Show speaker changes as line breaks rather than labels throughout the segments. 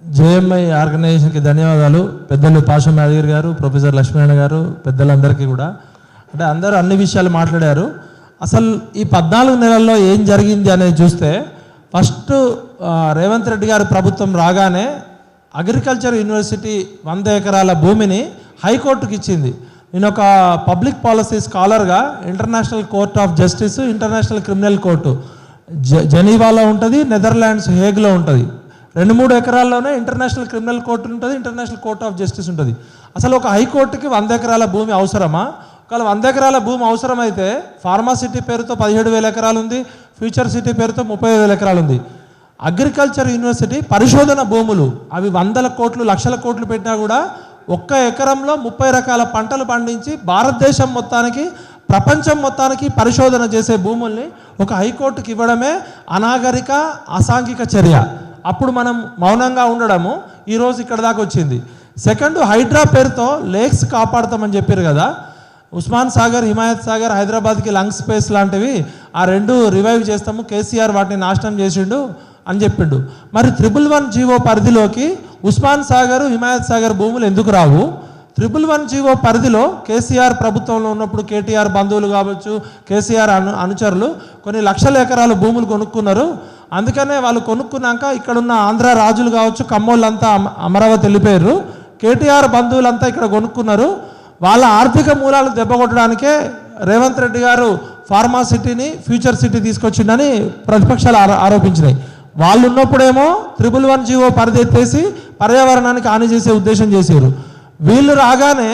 JMI ఆర్గనైజేషన్కి ధన్యవాదాలు. పెద్దలు పాషం యాదగిరి గారు, ప్రొఫెసర్ లక్ష్మీనారాయణ గారు, పెద్దలందరికీ కూడా. అంటే అందరూ అన్ని విషయాలు మాట్లాడారు. అసలు ఈ 14 నెలల్లో ఏం జరిగింది అనేది చూస్తే, ఫస్ట్ రేవంత్ రెడ్డి గారి ప్రభుత్వం రాగానే అగ్రికల్చర్ యూనివర్సిటీ 100 ఎకరాల భూమిని హైకోర్టుకి ఇచ్చింది. నేను ఒక పబ్లిక్ పాలసీ స్కాలర్గా international court of justice, international criminal court జెనీవాలో ఉంటుంది, నెదర్లాండ్స్ హేగ్లో ఉంటుంది. 2-3 ఎకరాల్లోనే ఇంటర్నేషనల్ క్రిమినల్ కోర్టు ఉంటుంది, ఇంటర్నేషనల్ కోర్ట్ ఆఫ్ జస్టిస్ ఉంటుంది. అసలు ఒక హైకోర్టుకి 100 ఎకరాల భూమి అవసరమా? ఒకవేళ 100 ఎకరాల భూమి అవసరమైతే ఫార్మా సిటీ పేరుతో 17,000 ఎకరాలు ఉంది, ఫ్యూచర్ సిటీ పేరుతో 35,000 ఎకరాలు ఉంది. అగ్రికల్చర్ యూనివర్సిటీ పరిశోధన భూములు అవి 100 కోట్లు, లక్షల కోట్లు పెట్టినా కూడా ఒక్క ఎకరంలో 30 రకాల పంటలు పండించి భారతదేశం మొత్తానికి, ప్రపంచం మొత్తానికి పరిశోధన చేసే భూముల్ని ఒక హైకోర్టుకి ఇవ్వడమే అనాగరిక, అసాంఘిక చర్య. అప్పుడు మనం మౌనంగా ఉండడము ఈరోజు ఇక్కడ దాకా వచ్చింది. సెకండ్, హైడ్రా పేరుతో లేక్స్ కాపాడుతామని చెప్పారు కదా. ఉస్మాన్ సాగర్, హిమాయత్ సాగర్, హైదరాబాద్కి లంగ్ స్పేస్ లాంటివి ఆ 2 రివైవ్ చేస్తాము, కేసీఆర్ వాటిని నాశనం చేసిండు అని చెప్పిండు. మరి 111 జీవో పరిధిలోకి ఉస్మాన్ సాగర్, హిమాయత్ సాగర్ భూములు ఎందుకు రావు? 111 జీవో పరిధిలో కేసీఆర్ ప్రభుత్వంలో ఉన్నప్పుడు కేటీఆర్ బంధువులు కావచ్చు, కేసీఆర్ అనుచరులు కొన్ని లక్షల ఎకరాల భూములు కొనుక్కున్నారు. అందుకనే వాళ్ళు కొనుక్కున్నాక ఇక్కడున్న ఆంధ్ర రాజులు కావచ్చు, కమ్మోళ్ళంతా అమరావతి వెళ్ళిపోయారు. కేటీఆర్ బంధువులంతా ఇక్కడ కొనుక్కున్నారు. వాళ్ళ ఆర్థిక మూలాలు దెబ్బకొట్టడానికే రేవంత్ రెడ్డి గారు ఫార్మా సిటీని ఫ్యూచర్ సిటీ తీసుకొచ్చిండని ప్రతిపక్షాలు ఆరోపించినాయి. వాళ్ళు ఉన్నప్పుడేమో 111 జీవో పరిధి ఎత్తేసి పర్యావరణానికి హాని చేసే ఉద్దేశం చేశారు. వీళ్ళు రాగానే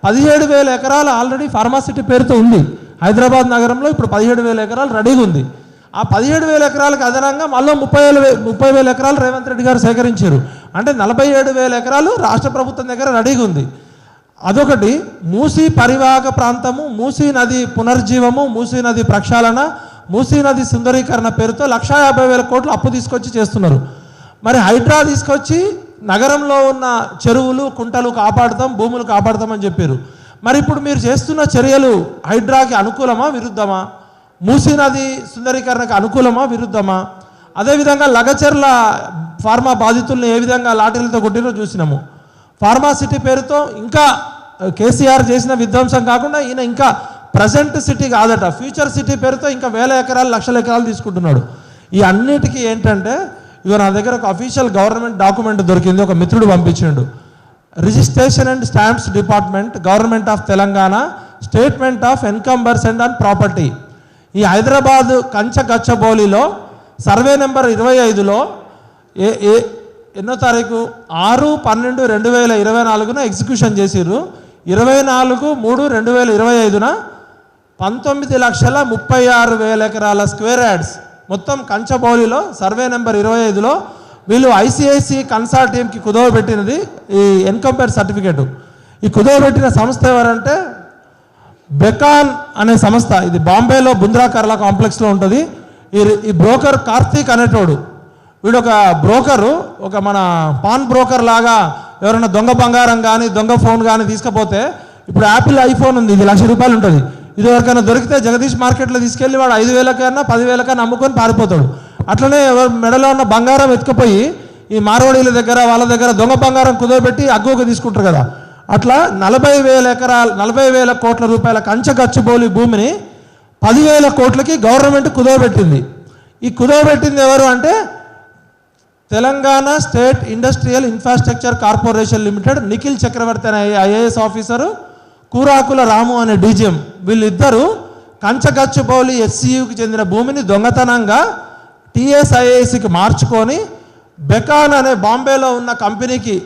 17,000 ఎకరాలు ఆల్రెడీ ఫార్మా సిటీ పేరుతో ఉంది హైదరాబాద్ నగరంలో. ఇప్పుడు 17,000 ఎకరాలు రెడీగా ఉంది. ఆ 17,000 ఎకరాలకు అదనంగా మళ్ళీ 30,000 ఎకరాలు రేవంత్ రెడ్డి గారు సేకరించారు. అంటే 47,000 ఎకరాలు రాష్ట్ర ప్రభుత్వం దగ్గర రెడీగా ఉంది. అదొకటి. మూసీ పరివాహక ప్రాంతము, మూసీ నది పునర్జీవము, మూసీ నది ప్రక్షాళన, మూసీ నది సుందరీకరణ పేరుతో 150,000 కోట్లు అప్పు తీసుకొచ్చి చేస్తున్నారు. మరి హైడ్రా తీసుకొచ్చి నగరంలో ఉన్న చెరువులు, కుంటలు కాపాడుతాం, భూములు కాపాడుతామని చెప్పారు. మరి ఇప్పుడు మీరు చేస్తున్న చర్యలు హైడ్రాకి అనుకూలమా, విరుద్ధమా? మూసీ నది సుందరీకరణకు అనుకూలమా, విరుద్ధమా? అదేవిధంగా లగచర్ల ఫార్మా బాధితులను ఏ విధంగా లాఠీలతో కొట్టినో చూసినాము. ఫార్మా సిటీ పేరుతో ఇంకా కేసీఆర్ చేసిన విధ్వంసం కాకుండా ఈయన ఇంకా ప్రజెంట్ సిటీ కాదట, ఫ్యూచర్ సిటీ పేరుతో ఇంకా 1,000 ఎకరాలు, లక్షల ఎకరాలు తీసుకుంటున్నాడు. ఈ అన్నిటికీ ఏంటంటే, ఇక నా దగ్గర ఒక అఫీషియల్ గవర్నమెంట్ డాక్యుమెంట్ దొరికింది, ఒక మిత్రుడు పంపించిండు. Registration and stamps department, government of Telangana, statement of encumbrance and on property. ఈ హైదరాబాద్ కంచగచ్చబౌలిలో సర్వే నెంబర్ 25లో ఎన్నో తారీఖు 6/12/2024 ఎగ్జిక్యూషన్ చేసిర్రు. 24/3/2025 19,36,000 ఎకరాల స్క్వేర్ యార్డ్స్ మొత్తం కంచబౌలిలో సర్వే నెంబర్ 25లో వీళ్ళు ఐసిఐసి కన్సార్టియంకి కుదవబెట్టినది ఈ ఎన్కంపేర్ సర్టిఫికేటు. ఈ కుదవబెట్టిన సంస్థ ఎవరంటే బెకాన్ అనే సంస్థ. ఇది బాంబేలో బుంద్రా కర్లా కాంప్లెక్స్లో ఉంటుంది. ఈ బ్రోకర్ కార్తీక్ అనేటోడు, వీడు ఒక బ్రోకరు, ఒక మన పాన్ బ్రోకర్ లాగా ఎవరైనా దొంగ బంగారం కానీ దొంగ ఫోన్ కానీ తీసుకపోతే, ఇప్పుడు యాపిల్ ఐఫోన్ ఉంది, ఇది ₹1,00,000 ఉంటుంది. ఇది ఎవరికైనా దొరికితే జగదీష్ మార్కెట్లో తీసుకెళ్ళి వాడు 5,000కన్నా 10,000కన్నా అమ్ముకొని పారిపోతాడు. అట్లనే మెడలో ఉన్న బంగారం ఎత్తుకుపోయి ఈ మార్వాడీల దగ్గర వాళ్ళ దగ్గర దొంగ బంగారం కుదవబెట్టి అగ్గుకు తీసుకుంటారు కదా. అట్లా 40,000 కోట్ల రూపాయల కంచగచ్చబౌలి భూమిని 10,000 కోట్లకి గవర్నమెంట్ కుదవబెట్టింది. ఈ కుదవబెట్టింది ఎవరు అంటే Telangana state industrial infrastructure corporation limited, Nikhil Chakravarthy అనే ఐఏఎస్ ఆఫీసరు, కూరాకుల రాము అనే డీజీఎం. వీళ్ళిద్దరూ కంచగచ్చబౌలి ఎస్సీయూకి చెందిన భూమిని దొంగతనంగా టీఎస్ఐఏసికి మార్చుకొని బెకాన్ అనే బాంబేలో ఉన్న కంపెనీకి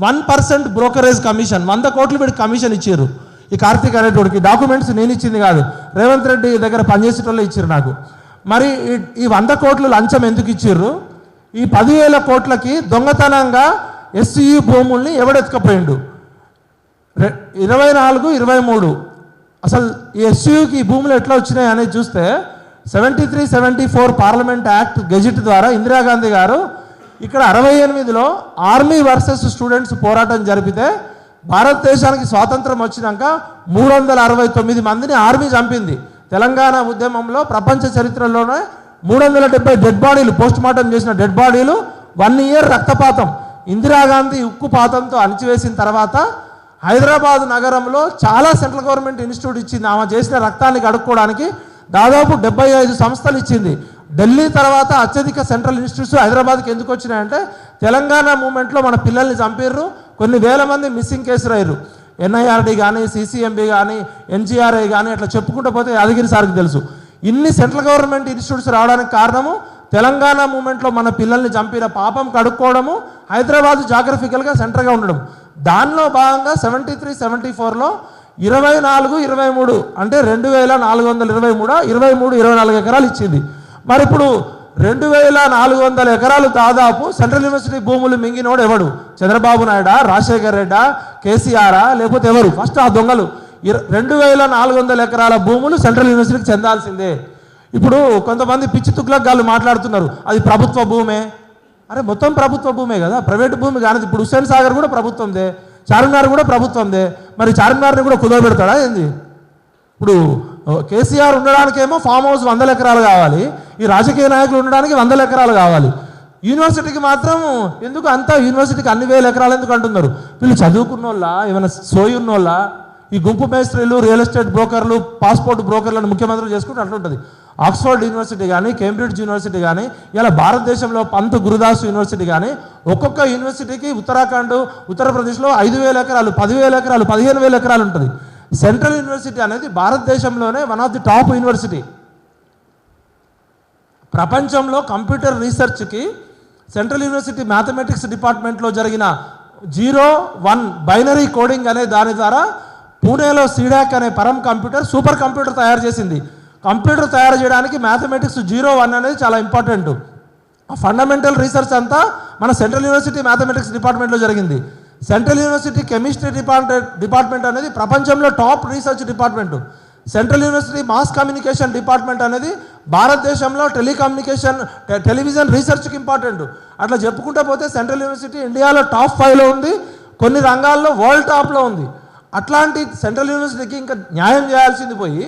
1% బ్రోకరేజ్ కమిషన్, 100 కోట్లు వీడికి కమిషన్ ఇచ్చారు. ఈ కార్తీక్ అనేటోడికి డాక్యుమెంట్స్ నేను ఇచ్చింది కాదు, రేవంత్ రెడ్డి దగ్గర పనిచేసేటోళ్ళే ఇచ్చారు నాకు. మరి ఈ 100 కోట్లు లంచం ఎందుకు ఇచ్చారు? ఈ 10,000 కోట్లకి దొంగతనంగా ఎస్సీయూ భూముల్ని ఎవడెత్తుకపోయిండు? 24, 23 అసలు ఈ ఎస్సీయూకి ఈ భూములు ఎట్లా వచ్చినాయి అనేది చూస్తే 73-74 పార్లమెంట్ యాక్ట్ గెజిట్ ద్వారా ఇందిరాగాంధీ గారు ఇక్కడ 68లో ఆర్మీ వర్సెస్ స్టూడెంట్స్ పోరాటం జరిపితే భారతదేశానికి స్వాతంత్రం వచ్చినాక 369 మందిని ఆర్మీ చంపింది. తెలంగాణ ఉద్యమంలో ప్రపంచ చరిత్రలోనే 370 డెడ్ బాడీలు, పోస్ట్ మార్టం చేసిన డెడ్ బాడీలు, 1 ఇయర్ రక్తపాతం. ఇందిరాగాంధీ ఉక్కుపాతంతో అణిచివేసిన తర్వాత హైదరాబాద్ నగరంలో చాలా సెంట్రల్ గవర్నమెంట్ ఇన్స్టిట్యూట్ ఇచ్చింది. ఆమె చేసిన రక్తాన్ని కడుక్కోవడానికి దాదాపు 75 సంస్థలు ఇచ్చింది. ఢిల్లీ తర్వాత అత్యధిక సెంట్రల్ ఇన్స్టిట్యూట్స్ హైదరాబాద్కి ఎందుకు వచ్చినాయంటే తెలంగాణ మూమెంట్లో మన పిల్లల్ని చంపిర్రు, కొన్ని వేల మంది మిస్సింగ్ కేసులు అయ్యారు. ఎన్ఐఆర్డి కానీ, సిసిఎంబి కానీ, ఎన్జిఆర్ఐ కానీ అట్లా చెప్పుకుంటూ పోతే యాదగిరి సార్కి తెలుసు. ఇన్ని సెంట్రల్ గవర్నమెంట్ ఇన్స్టిట్యూట్స్ రావడానికి కారణము తెలంగాణ మూమెంట్లో మన పిల్లల్ని చంపిన పాపం కడుక్కోవడము, హైదరాబాద్ జాగ్రఫికల్గా సెంటర్గా ఉండడం. దానిలో భాగంగా 73, 74లో 24, 23 అంటే 2423, 24 ఎకరాలు ఇచ్చింది. మరి ఇప్పుడు 2400 ఎకరాలు దాదాపు సెంట్రల్ యూనివర్సిటీ భూములు మింగినోడు ఎవడు? చంద్రబాబు నాయుడా, రాజశేఖర్ రెడ్డా, కేసీఆరా, లేకపోతే ఎవరు? ఫస్ట్ ఆ దొంగలు 2400 ఎకరాల భూములు సెంట్రల్ యూనివర్సిటీకి చెందాల్సిందే. ఇప్పుడు కొంతమంది పిచ్చి తుగ్లక్గాళ్ళు మాట్లాడుతున్నారు అది ప్రభుత్వ భూమే. అరే మొత్తం ప్రభుత్వ భూమే కదా, ప్రైవేట్ భూమి కాదు. ఇప్పుడు హుస్సేన్ సాగర్ కూడా ప్రభుత్వందే, చార్మినార్ కూడా ప్రభుత్వందే. మరి చార్మినార్ని కూడా కుదవబెడతాడా ఏంది? ఇప్పుడు కేసీఆర్ ఉండడానికేమో ఫామ్ హౌస్ 100 ఎకరాలు కావాలి, ఈ రాజకీయ నాయకులు ఉండడానికి 100 ఎకరాలు కావాలి. యూనివర్సిటీకి మాత్రం ఎందుకు అంతా? యూనివర్సిటీకి అన్ని వేల ఎకరాలు ఎందుకు అంటున్నారు? వీళ్ళు చదువుకున్నోళ్ళ, ఏమైనా సోయి ఉన్నోళ్ళ? ఈ గుంపు మేస్త్రీలు, రియల్ ఎస్టేట్ బ్రోకర్లు, పాస్పోర్ట్ బ్రోకర్లను ముఖ్యమంత్రులు చేసుకుంటే అట్లుంటుంది. ఆక్స్ఫర్డ్ యూనివర్సిటీ కానీ, కేంబ్రిడ్జ్ యూనివర్సిటీ కానీ, ఇలా భారతదేశంలో పంత్ గురుదాస్ యూనివర్సిటీ కానీ, ఒక్కొక్క యూనివర్సిటీకి ఉత్తరాఖండ్, ఉత్తరప్రదేశ్లో 5,000 ఎకరాలు, 10,000 ఎకరాలు, 15,000 ఎకరాలు ఉంటుంది. సెంట్రల్ యూనివర్సిటీ అనేది భారతదేశంలోనే one of the top university. ప్రపంచంలో కంప్యూటర్ రీసెర్చ్కి సెంట్రల్ యూనివర్సిటీ మ్యాథమెటిక్స్ డిపార్ట్మెంట్లో జరిగిన 0-1 బైనరీ కోడింగ్ అనే దాని ద్వారా పూణేలో సీడాక్ అనే పరం కంప్యూటర్ సూపర్ కంప్యూటర్ తయారు చేసింది. కంప్యూటర్ తయారు చేయడానికి మ్యాథమెటిక్స్ 0-1 అనేది చాలా ఇంపార్టెంట్. ఆ ఫండమెంటల్ రీసెర్చ్ అంతా మన సెంట్రల్ యూనివర్సిటీ మ్యాథమెటిక్స్ డిపార్ట్మెంట్లో జరిగింది. సెంట్రల్ యూనివర్సిటీ కెమిస్ట్రీ డిపార్ట్మెంట్ అనేది ప్రపంచంలో top research department. Central university mass communication department అనేది భారతదేశంలో టెలివిజన్ రీసెర్చ్కి ఇంపార్టెంట్. అట్లా చెప్పుకుంటూ పోతే సెంట్రల్ యూనివర్సిటీ ఇండియాలో టాప్ 5లో ఉంది, కొన్ని రంగాల్లో వరల్డ్ టాప్లో ఉంది. అట్లాంటి సెంట్రల్ యూనివర్సిటీకి ఇంకా న్యాయం చేయాల్సింది పోయి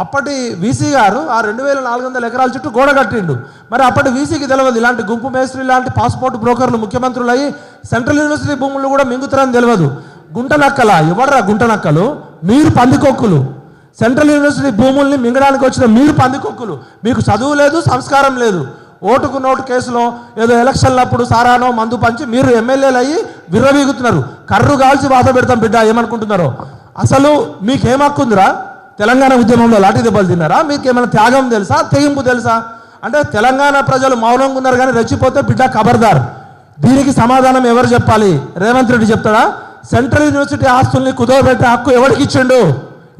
అప్పటి వీసీ గారు ఆ 2400 ఎకరాల చుట్టూ గోడ కట్టిండు. మరి అప్పటి వీసీకి తెలియదు ఇలాంటి గుంపు మేస్త్రి లాంటి పాస్పోర్ట్ బ్రోకర్లు ముఖ్యమంత్రులు అయ్యి సెంట్రల్ యూనివర్సిటీ భూములు కూడా మింగుతారని తెలియదు. గుంట నక్కలా? ఎవడరా గుంట నక్కలు? మీరు పందికొక్కులు. సెంట్రల్ యూనివర్సిటీ భూముల్ని మింగడానికి వచ్చిన మీరు పందికొక్కులు. మీకు చదువు లేదు, సంస్కారం లేదు. ఓటుకు నోటు కేసులో ఏదో ఎలక్షన్లప్పుడు సారానో మందు పంచి మీరు ఎమ్మెల్యేలు అయ్యి విర్రవీగుతున్నారు. కర్రు కాల్చి బాధ పెడతాం బిడ్డ ఏమనుకుంటున్నారో. అసలు మీకేం హక్కుందిరా? తెలంగాణ ఉద్యమంలో లాఠీ దెబ్బలు తిన్నారా? మీకు ఏమైనా త్యాగం తెలుసా, తెగింపు తెలుసా? అంటే తెలంగాణ ప్రజలు మౌనంగా ఉన్నారు కానీ రెచ్చిపోతే బిడ్డ ఖబర్దార్. దీనికి సమాధానం ఎవరు చెప్పాలి? రేవంత్ రెడ్డి చెప్తాడా? సెంట్రల్ యూనివర్సిటీ ఆస్తుల్ని కుదవబెట్టే హక్కు ఎవరికి ఇచ్చిండు?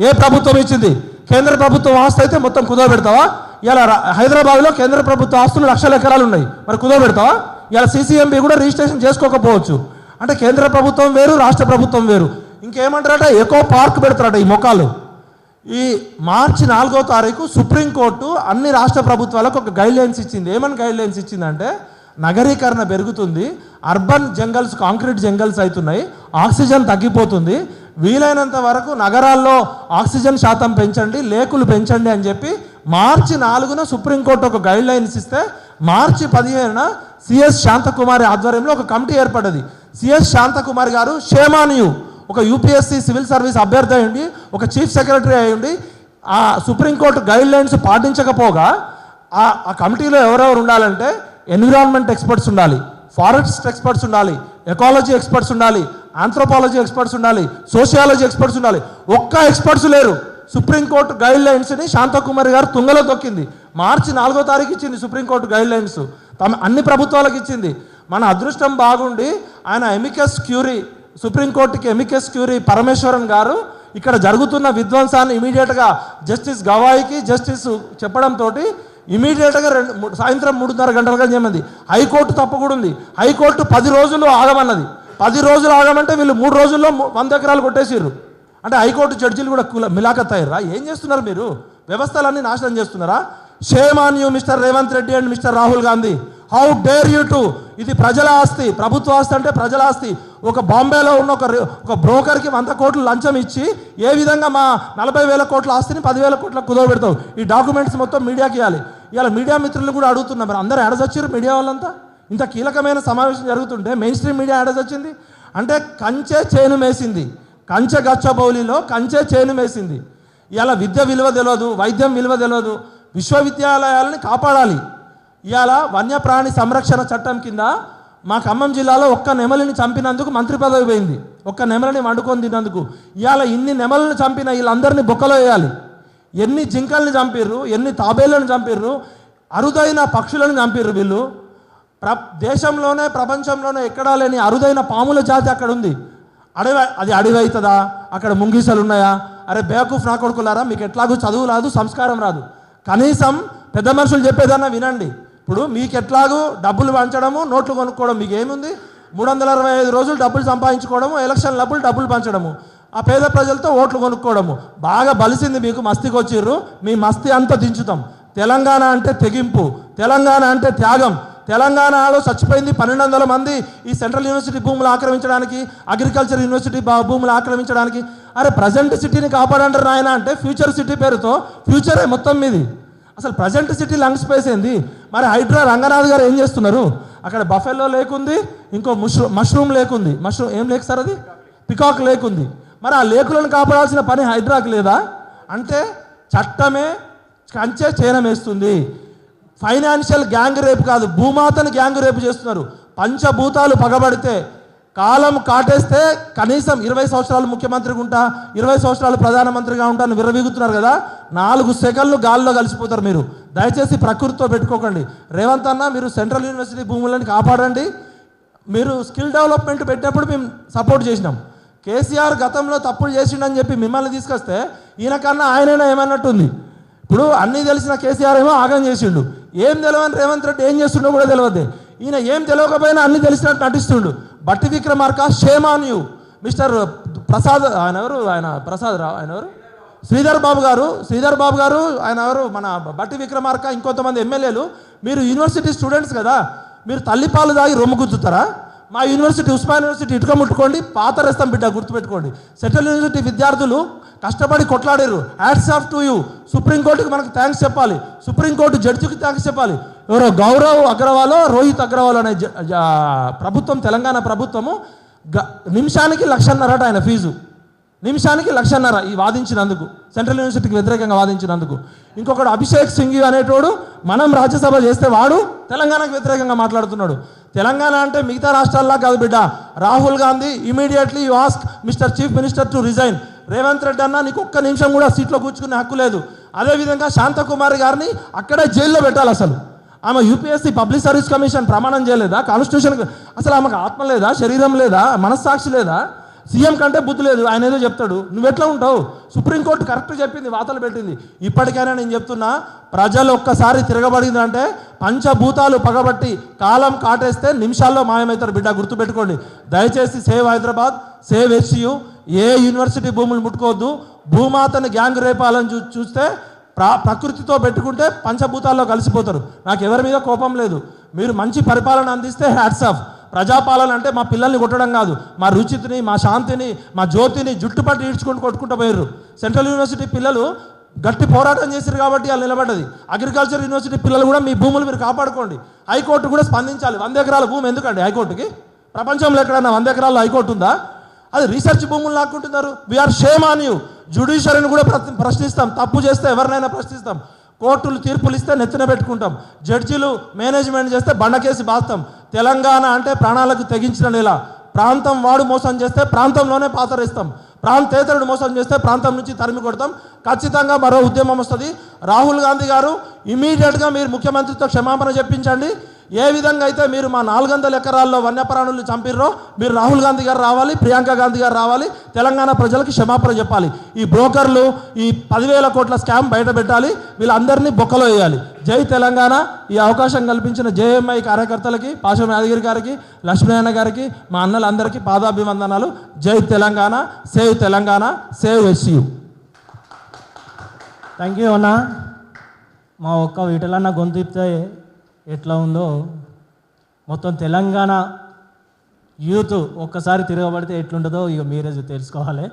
ఏ ప్రభుత్వం ఇచ్చింది? కేంద్ర ప్రభుత్వం ఆస్తి అయితే మొత్తం కుదవబెడతావా? ఇలా హైదరాబాద్లో కేంద్ర ప్రభుత్వ ఆస్తులు 1,00,000 ఎకరాలు ఉన్నాయి, మరి కుదవబెడతావా? ఇలా సిసిఎంబి కూడా రిజిస్ట్రేషన్ చేసుకోకపోవచ్చు. అంటే కేంద్ర ప్రభుత్వం వేరు, రాష్ట్ర ప్రభుత్వం వేరు. ఇంకేమంటారట? ఎకో పార్క్ పెడతారట ఈ మొక్కలు. ఈ మార్చి 4వ తారీఖు సుప్రీంకోర్టు అన్ని రాష్ట్ర ప్రభుత్వాలకు ఒక గైడ్లైన్స్ ఇచ్చింది. ఏమని గైడ్లైన్స్ ఇచ్చిందంటే నగరీకరణ పెరుగుతుంది, అర్బన్ జంగల్స్ కాంక్రీట్ జంగల్స్ అవుతున్నాయి, ఆక్సిజన్ తగ్గిపోతుంది, వీలైనంత వరకు నగరాల్లో ఆక్సిజన్ శాతం పెంచండి, లేకులు పెంచండి అని చెప్పి మార్చి 4న సుప్రీంకోర్టు ఒక గైడ్లైన్స్ ఇస్తే మార్చి 15న సిఎస్ శాంతకుమారి ఆధ్వర్యంలో ఒక కమిటీ ఏర్పడ్డది. సిఎస్ శాంతకుమారి గారు షేమానియు ఒక యూపీఎస్సీ సివిల్ సర్వీస్ అభ్యర్థి అయ్యండి, ఒక చీఫ్ సెక్రటరీ అయ్యండి. ఆ సుప్రీంకోర్టు గైడ్లైన్స్ పాటించకపోగా ఆ కమిటీలో ఎవరెవరు ఉండాలంటే ఎన్విరాన్మెంట్ ఎక్స్పర్ట్స్ ఉండాలి, ఫారెస్ట్ ఎక్స్పర్ట్స్ ఉండాలి, ఎకాలజీ ఎక్స్పర్ట్స్ ఉండాలి, ఆంథ్రోపాలజీ ఎక్స్పర్ట్స్ ఉండాలి, సోషియాలజీ ఎక్స్పర్ట్స్ ఉండాలి. ఒక్క ఎక్స్పర్ట్స్ లేరు. సుప్రీంకోర్టు గైడ్లైన్స్ని శాంతకుమారి గారు తుంగలో తొక్కింది. మార్చి 4వ తారీఖు ఇచ్చింది సుప్రీంకోర్టు గైడ్లైన్స్, అన్ని ప్రభుత్వాలకు ఇచ్చింది. మన అదృష్టం బాగుండి ఆయన ఎమికస్ క్యూరీ, సుప్రీంకోర్టుకి ఎమికస్ క్యూరీ పరమేశ్వరన్ గారు ఇక్కడ జరుగుతున్న విధ్వంసాన్ని ఇమీడియట్గా జస్టిస్ గవాయికి జస్టిస్ చెప్పడంతో ఇమీడియట్గా సాయంత్రం 3:30 గంటలుగా చేయమంది. హైకోర్టు తప్పు కూడా ఉంది. హైకోర్టు 10 రోజులు ఆగమన్నది. 10 రోజులు ఆగమంటే వీళ్ళు 3 రోజుల్లో 100 ఎకరాలు కొట్టేసిర్రు. అంటే హైకోర్టు జడ్జీలు కూడా మిలాఖత్ అయ్యారా? ఏం చేస్తున్నారు మీరు? వ్యవస్థలన్నీ నాశనం చేస్తున్నారా? Shame on you mister Revanth Reddy and mister Rahul Gandhi. How dare you to? ఇది ప్రజల ఆస్తి, ప్రభుత్వ ఆస్తి అంటే ప్రజల ఆస్తి. ఒక బాంబేలో ఉన్న ఒక బ్రోకర్కి 100 కోట్లు లంచం ఇచ్చి ఏ విధంగా మా 40,000 కోట్ల ఆస్తిని 10,000 కోట్లకు కుదవబెడతావు? ఈ డాక్యుమెంట్స్ మొత్తం మీడియాకి ఇవ్వాలి. ఇలా మీడియా మిత్రులు కూడా అడుగుతున్నా, మరి అందరూ ఎడచొచ్చారు మీడియా వాళ్ళంతా. ఇంత కీలకమైన సమావేశం జరుగుతుంటే మెయిన్ స్ట్రీమ్ మీడియా యాడస్ వచ్చింది అంటే కంచె చేను మేసింది, కంచె గచ్చబౌలిలో కంచె చేను మేసింది. ఇవాళ విద్య విలువ తెలియదు, వైద్యం విలువ తెలియదు, విశ్వవిద్యాలయాలని కాపాడాలి. ఇవాళ వన్యప్రాణి సంరక్షణ చట్టం కింద మా ఖమ్మం జిల్లాలో ఒక్క నెమలిని చంపినందుకు మంత్రి పదవి పోయింది, ఒక్క నెమలిని వండుకొని తిన్నందుకు. ఇవాళ ఇన్ని నెమలను చంపిన వీళ్ళందరినీ బొక్కలో వేయాలి. ఎన్ని జింకల్ని చంపిర్రు, ఎన్ని తాబేళ్లను చంపిర్రు, అరుదైన పక్షులను చంపిర్రు వీళ్ళు. దేశంలోనే ప్రపంచంలోనే ఎక్కడా లేని అరుదైన పాముల జాతి అక్కడ ఉంది. అది అడవి అవుతుందా? అక్కడ ముంగీసలు ఉన్నాయా? అరే బేవకూఫ్ నా కొడుకులారా, మీకు ఎట్లాగూ చదువు రాదు, సంస్కారం రాదు, కనీసం పెద్ద మనుషులు చెప్పేదన్నా వినండి. ఇప్పుడు మీకు ఎట్లాగూ డబ్బులు పంచడము, నోట్లు కొనుక్కోవడం మీకు ఏముంది? 365 రోజులు డబ్బులు సంపాదించుకోవడము, ఎలక్షన్లప్పుడు డబ్బులు పంచడము, ఆ పేద ప్రజలతో ఓట్లు కొనుక్కోవడము బాగా బలిసింది మీకు. మస్తీకి వచ్చిర్రు, మీ మస్తీ అంతా దించుతాం. తెలంగాణ అంటే తెగింపు, తెలంగాణ అంటే త్యాగం. తెలంగాణలో చచ్చిపోయింది 1200 మంది ఈ సెంట్రల్ యూనివర్సిటీ భూములు ఆక్రమించడానికి, అగ్రికల్చర్ యూనివర్సిటీ భూములు ఆక్రమించడానికి. అరే ప్రజెంట్ సిటీని కాపాడంటారు నాయన అంటే ఫ్యూచర్ సిటీ పేరుతో ఫ్యూచరే మొత్తం మీది. అసలు ప్రజెంట్ సిటీ లంగ్ స్పేస్ ఏంది? మరి హైడ్రా రంగనాథ్ గారు ఏం చేస్తున్నారు? అక్కడ బఫెల్లో లేకుంది, ఇంకో మష్రూమ్ లేకుంది. మష్రూమ్ ఏం లేకు సార్, అది పికాక్ లేకుంది. మరి ఆ లేకులను కాపాడాల్సిన పని హైడ్రాకి లేదా? అంటే చట్టమే కంచె చేనమేస్తుంది. ఫైనాన్షియల్ గ్యాంగ్ రేపు కాదు, భూమాతను గ్యాంగ్ రేపు చేస్తున్నారు. పంచభూతాలు పగబడితే, కాలం కాటేస్తే కనీసం 20 సంవత్సరాలు ముఖ్యమంత్రిగా ఉంటా, 20 సంవత్సరాలు ప్రధానమంత్రిగా ఉంటాను విర్రవీగుతున్నారు కదా. 4 సెకండ్లు గాల్లో కలిసిపోతారు మీరు. దయచేసి ప్రకృతితో పెట్టుకోకండి. రేవంత్ అన్న, మీరు సెంట్రల్ యూనివర్సిటీ భూములను కాపాడండి. మీరు స్కిల్ డెవలప్మెంట్ పెట్టినప్పుడు మేము సపోర్ట్ చేసినాం. కేసీఆర్ గతంలో తప్పులు చేసిండని చెప్పి మిమ్మల్ని తీసుకొస్తే ఈయనకన్నా ఆయనైనా ఏమన్నట్టుంది. ఇప్పుడు అన్నీ తెలిసిన కేసీఆర్ ఏమో ఆగం చేసిండు, ఏం తెలియని రేవంత్ రెడ్డి ఏం చేస్తుండో కూడా తెలియదు. ఈయన ఏం తెలియకపోయినా అన్ని తెలిసినట్టు నటిస్తుండు. బట్టి Vikramarka, shame on you. Mister Prasad, ఆయన ఎవరు? ఆయన ప్రసాద్ రావు, ఆయన ఎవరు? శ్రీధర్ బాబు గారు ఆయన ఎవరు? మన బట్టి విక్రమార్క, ఇంకొంతమంది ఎమ్మెల్యేలు. మీరు యూనివర్సిటీ స్టూడెంట్స్ కదా, మీరు తల్లిపాలు దాగి రొమ్ము గుద్దుతారా? మా యూనివర్సిటీ, ఉస్మాన్ యూనివర్సిటీ ఇటుక ముట్టుకోండి, పాతరేస్తాం బిడ్డ, గుర్తుపెట్టుకోండి. సెంట్రల్ యూనివర్సిటీ విద్యార్థులు కష్టపడి కొట్లాడారు. Hats off to you. సుప్రీంకోర్టుకి మనకు థ్యాంక్స్ చెప్పాలి, సుప్రీంకోర్టు జడ్జికి థ్యాంక్స్ చెప్పాలి. ఎవరో గౌరవ్ అగ్రవాలో రోహిత్ అగ్రవాల్ అనే ప్రభుత్వం, తెలంగాణ ప్రభుత్వము నిమిషానికి 1,50,000 ఆయన ఫీజు, నిమిషానికి 1,50,000 ఈ వాదించినందుకు, సెంట్రల్ యూనివర్సిటీకి వ్యతిరేకంగా వాదించినందుకు. ఇంకొకడు అభిషేక్ సింఘ్వి అనేటోడు, మనం రాజ్యసభ చేస్తే వాడు తెలంగాణకు వ్యతిరేకంగా మాట్లాడుతున్నాడు. తెలంగాణ అంటే మిగతా రాష్ట్రాల్లా కాదు బిడ్డ. Rahul Gandhi, immediately you ask mister chief minister to resign. Revanth Reddy అన్న, నీకు ఒక్క నిమిషం కూడా సీట్లో కూర్చుకునే హక్కు లేదు. అదేవిధంగా శాంతకుమారి గారిని అక్కడే జైల్లో పెట్టాలి. అసలు ఆమె యూపీఎస్సీ పబ్లిక్ సర్వీస్ కమిషన్ ప్రమాణం చేయలేదా? కాన్స్టిట్యూషన్ అసలు ఆమెకు ఆత్మ లేదా, శరీరం లేదా, మనస్సాక్షి లేదా? సీఎం కంటే బుద్ధి లేదు. ఆయన ఏదో చెప్తాడు, నువ్వెట్లా ఉంటావు? సుప్రీంకోర్టు కరెక్ట్ చెప్పింది, వాతలు పెట్టింది. ఇప్పటికైనా నేను చెప్తున్నా, ప్రజలు ఒక్కసారి తిరగబడిందంటే పంచభూతాలు పగబట్టి కాలం కాటేస్తే నిమిషాల్లో మాయమవుతారు బిడ్డ, గుర్తుపెట్టుకోండి. దయచేసి సేవ్ హైదరాబాద్, సేవ్ హెచ్యు. ఏ యూనివర్సిటీ భూములు ముట్టుకోవద్దు. భూమాతను గ్యాంగ్ రేపాలని చూస్తే ప్రకృతితో పెట్టుకుంటే పంచభూతాల్లో కలిసిపోతారు. నాకు ఎవరి మీద కోపం లేదు. మీరు మంచి పరిపాలన అందిస్తే హ్యాట్స్ ఆఫ్. ప్రజాపాలన అంటే మా పిల్లల్ని కొట్టడం కాదు, మా రుచిని, మా శాంతిని, మా జ్యోతిని జుట్టుపట్టి ఈడ్చుకుంటూ కొట్టుకుంటూ పోయారు. సెంట్రల్ యూనివర్సిటీ పిల్లలు గట్టి పోరాటం చేశారు కాబట్టి వాళ్ళు నిలబడ్డది. అగ్రికల్చర్ యూనివర్సిటీ పిల్లలు కూడా మీ భూములు మీరు కాపాడుకోండి. హైకోర్టు కూడా స్పందించాలి. 100 ఎకరాల భూమి ఎందుకండి హైకోర్టుకి? ప్రపంచంలో ఎక్కడన్నా 100 ఎకరాల్లో హైకోర్టు ఉందా? అది రీసెర్చ్ భూములు లాక్కుంటున్నారు. We are shame on you. జ్యుడిషియరీని కూడా ప్రశ్నిస్తాం, తప్పు చేస్తే ఎవరినైనా ప్రశ్నిస్తాం. కోర్టులు తీర్పులు ఇస్తే నెత్తిన పెట్టుకుంటాం. జడ్జీలు మేనేజ్మెంట్ చేస్తే బండకేసి బాస్తాం. తెలంగాణ అంటే ప్రాణాలకు తెగించిన నెల. ప్రాంతం వాడు మోసం చేస్తే ప్రాంతంలోనే పాతరేస్తాం. ప్రాంతేతరుడు మోసం చేస్తే ప్రాంతం నుంచి తరిమి కొడతాం. ఖచ్చితంగా మరో ఉద్యమం వస్తుంది. రాహుల్ గాంధీ గారు, ఇమీడియట్గా మీరు ముఖ్యమంత్రితో క్షమాపణ చెప్పించండి. ఏ విధంగా అయితే మీరు మా 400 ఎకరాల్లో వన్యప్రాణులు చంపిర్రో, మీరు రాహుల్ గాంధీ గారు రావాలి, ప్రియాంక గాంధీ గారు రావాలి, తెలంగాణ ప్రజలకు క్షమాపణ చెప్పాలి. ఈ బ్రోకర్లు, ఈ 10,000 కోట్ల స్కామ్ బయట పెట్టాలి, వీళ్ళందరినీ బొక్కలో వేయాలి. జై తెలంగాణ. ఈ అవకాశం కల్పించిన జేఎంఐ కార్యకర్తలకి, పాశం యాదగిరి గారికి, లక్ష్మీనారాయణ గారికి, మా అన్నలందరికీ పాదాభివందనాలు. జై Telangana, save Telangana, save SU.
Thank you అన్న. మా ఒక్క వీటలన్న గొంతు ఇప్తే ఎట్లా ఉందో మొత్తం తెలంగాణ యూత్ ఒక్కసారి తిరగబడితే ఎట్లుంటుందో ఇక మీరే తెలుసుకోవాలి.